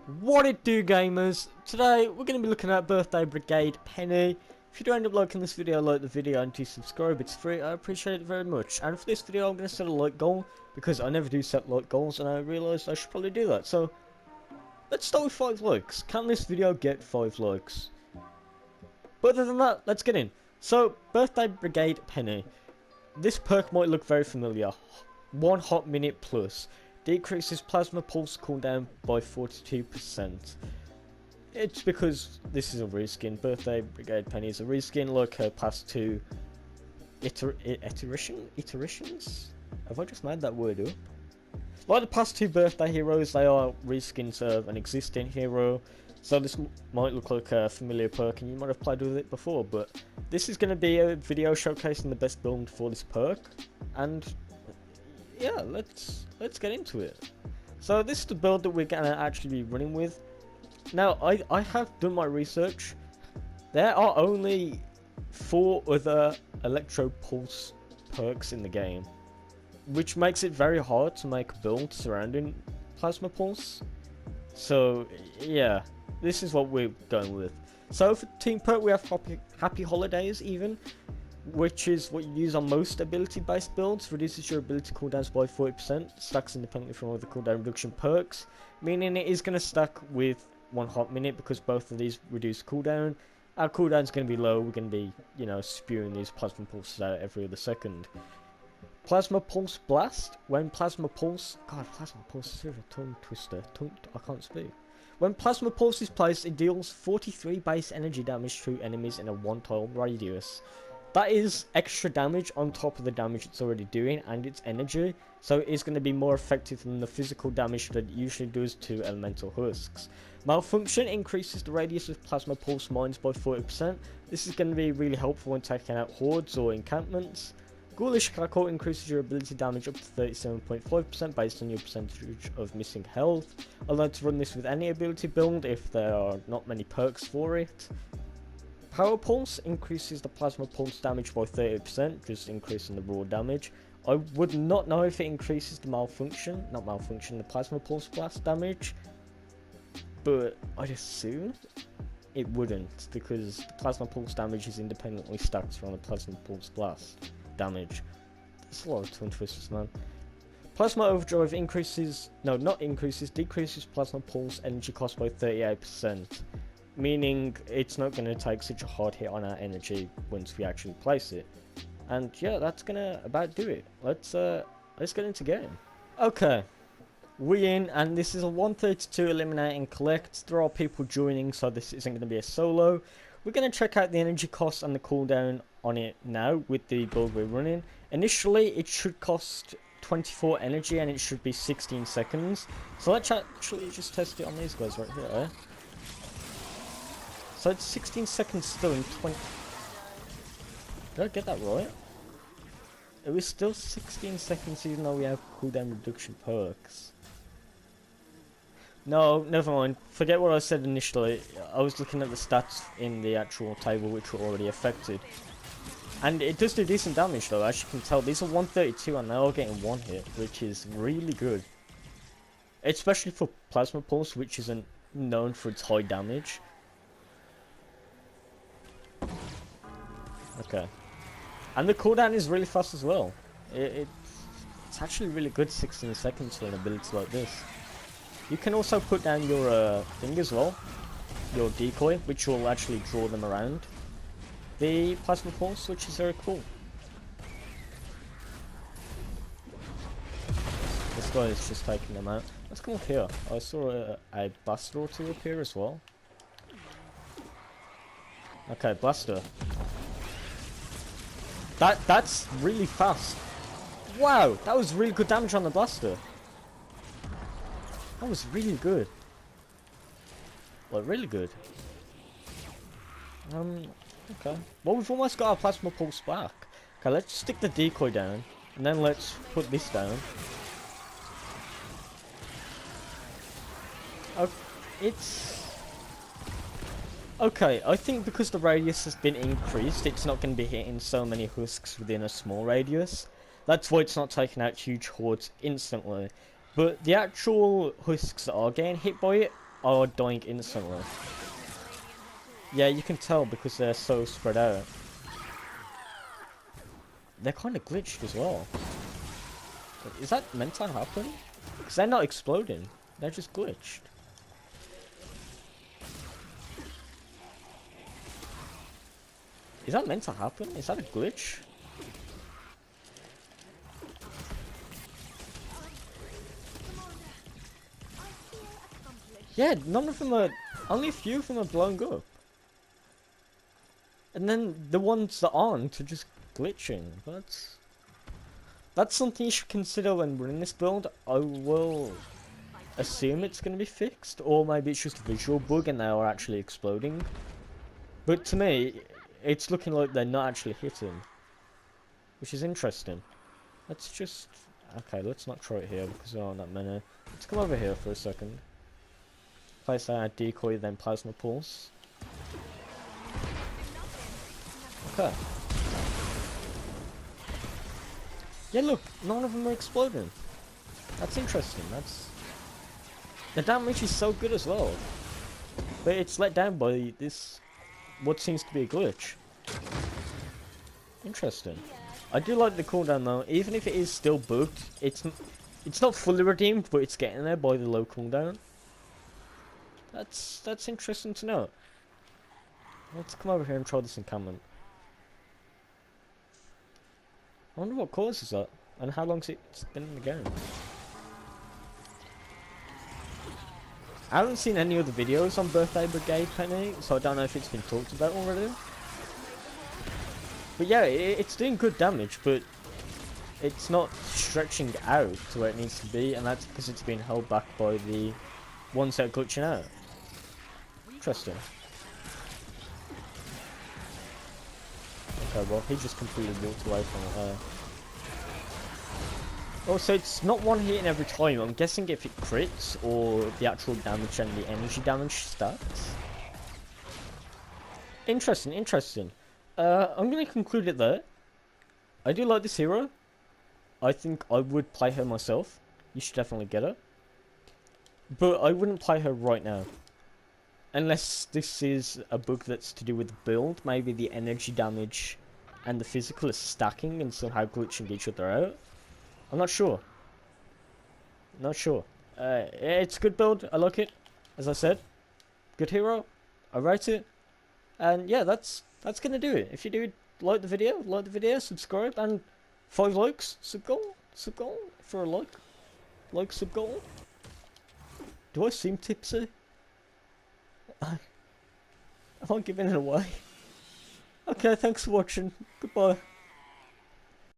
What it do, gamers? Today we're going to be looking at Birthday Brigade Penny. If you do end up liking this video, like the video and do subscribe, it's free, I appreciate it very much. And for this video I'm going to set a like goal, because I never do set like goals and I realised I should probably do that. So, let's start with 5 likes. Can this video get 5 likes? But other than that, let's get in. So, Birthday Brigade Penny. This perk might look very familiar. 1 hot minute plus. Decreases plasma pulse cooldown by 42%. It's because this is a reskin. Birthday Brigade Penny is a reskin, like her past 2 iterations? Have I just made that word up? Like the past 2 birthday heroes, they are reskins of an existing hero. So this might look like a familiar perk and you might have played with it before, but this is going to be a video showcasing the best build for this perk. And yeah, let's get into it. So this is the build that we're gonna actually be running with. Now I have done my research. There are only 4 other electro pulse perks in the game, which makes it very hard to make a build surrounding plasma pulse. So yeah, this is what we're going with. So for team perk we have happy holidays even, which is what you use on most ability based builds. Reduces your ability cooldowns by 40%, stacks independently from other cooldown reduction perks, meaning it is going to stack with 1 hot minute because both of these reduce cooldown. Our cooldown is going to be low, we're going to be, you know, spewing these plasma pulses out every other second. Plasma Pulse Blast. When Plasma Pulse... God, Plasma Pulse is a tongue twister. I can't speak. When Plasma Pulse is placed, it deals 43 base energy damage to enemies in a 1 tile radius. That is extra damage on top of the damage it's already doing, and its energy, so it is going to be more effective than the physical damage that it usually does to elemental husks. Malfunction increases the radius of plasma pulse mines by 40%. This is going to be really helpful when taking out hordes or encampments. Ghoulish Cackle increases your ability damage up to 37.5% based on your percentage of missing health. Allowed to run this with any ability build if there are not many perks for it. Power Pulse increases the plasma pulse damage by 30%, just increasing the raw damage. I would not know if it increases the the plasma pulse blast damage, but I'd assume it wouldn't, because the plasma pulse damage is independently stacked from the plasma pulse blast damage. That's a lot of tongue twisters, man. Plasma Overdrive decreases plasma pulse energy cost by 38%. Meaning it's not going to take such a hard hit on our energy once we actually place it. And yeah, that's gonna about do it. Let's get into game. Okay, we in, and this is a 132 eliminate and collect. There are people joining, so this isn't going to be a solo. We're going to check out the energy cost and the cooldown on it now with the build we're running. Initially it should cost 24 energy and it should be 16 seconds. So let's actually just test it on these guys right here, eh? So it's 16 seconds still in 20... Did I get that right? It was still 16 seconds even though we have cooldown reduction perks. No, never mind. Forget what I said initially. I was looking at the stats in the actual table which were already affected. And it does do decent damage though, as you can tell. These are 132 and they are getting 1 hit, which is really good. Especially for Plasma Pulse, which isn't known for its high damage. Okay, and the cooldown is really fast as well. It's actually really good, 16 seconds for an ability like this. You can also put down your thing as well, your decoy, which will actually draw them around the plasma pulse, which is very cool. This guy is just taking them out. Let's come up here. I saw a blaster or 2 up here as well. Okay, blaster. That's really fast. Wow, that was really good damage on the blaster. That was really good. Well, really good. Okay. Well, we've almost got our plasma pulse back. Okay, let's stick the decoy down, and then let's put this down. Oh, it's... Okay, I think because the radius has been increased, it's not going to be hitting so many husks within a small radius. That's why it's not taking out huge hordes instantly. But the actual husks that are getting hit by it are dying instantly. Yeah, you can tell because they're so spread out. They're kind of glitched as well. Is that meant to happen? Because they're not exploding. They're just glitched. Is that meant to happen? Is that a glitch? Yeah, none of them are... Only a few of them are blowing up. And then the ones that aren't are just glitching. That's something you should consider when running this build. I will assume it's going to be fixed. Or maybe it's just a visual bug and they are actually exploding. But to me, it's looking like they're not actually hitting. Which is interesting. Let's just... Okay, let's not try it here because there aren't that many. Let's come over here for a second. Place our decoy, then plasma pulse. Okay. Yeah, look, none of them are exploding. That's interesting. The damage is so good as well, but it's let down by this, what seems to be a glitch. Interesting. I do like the cooldown though, even if it is still bugged. It's not fully redeemed, but it's getting there by the low cooldown. That's interesting to know. Let's come over here and try this encampment. I wonder what causes that, and how long's it been in the game. I haven't seen any other videos on Birthday Brigade Penny, so I don't know if it's been talked about already. But yeah, it's doing good damage, but it's not stretching out to where it needs to be, and that's because it's being held back by the ones that are glitching out. Interesting. Okay, well, he just completely walked away from it there. Oh, so it's not one hitting every time. I'm guessing if it crits, or the actual damage and the energy damage stacks. Interesting, interesting. I'm going to conclude it there. I do like this hero. I think I would play her myself. You should definitely get her. But I wouldn't play her right now. Unless this is a bug that's to do with the build. Maybe the energy damage and the physical is stacking and somehow glitching each other out. I'm not sure. Not sure. It's a good build. I like it. As I said. Good hero. I rate it. And yeah, that's gonna do it. If you do like the video, subscribe, and 5 likes, sub goal for a like, sub goal. Do I seem tipsy? Am I giving it away? Okay, thanks for watching. Goodbye.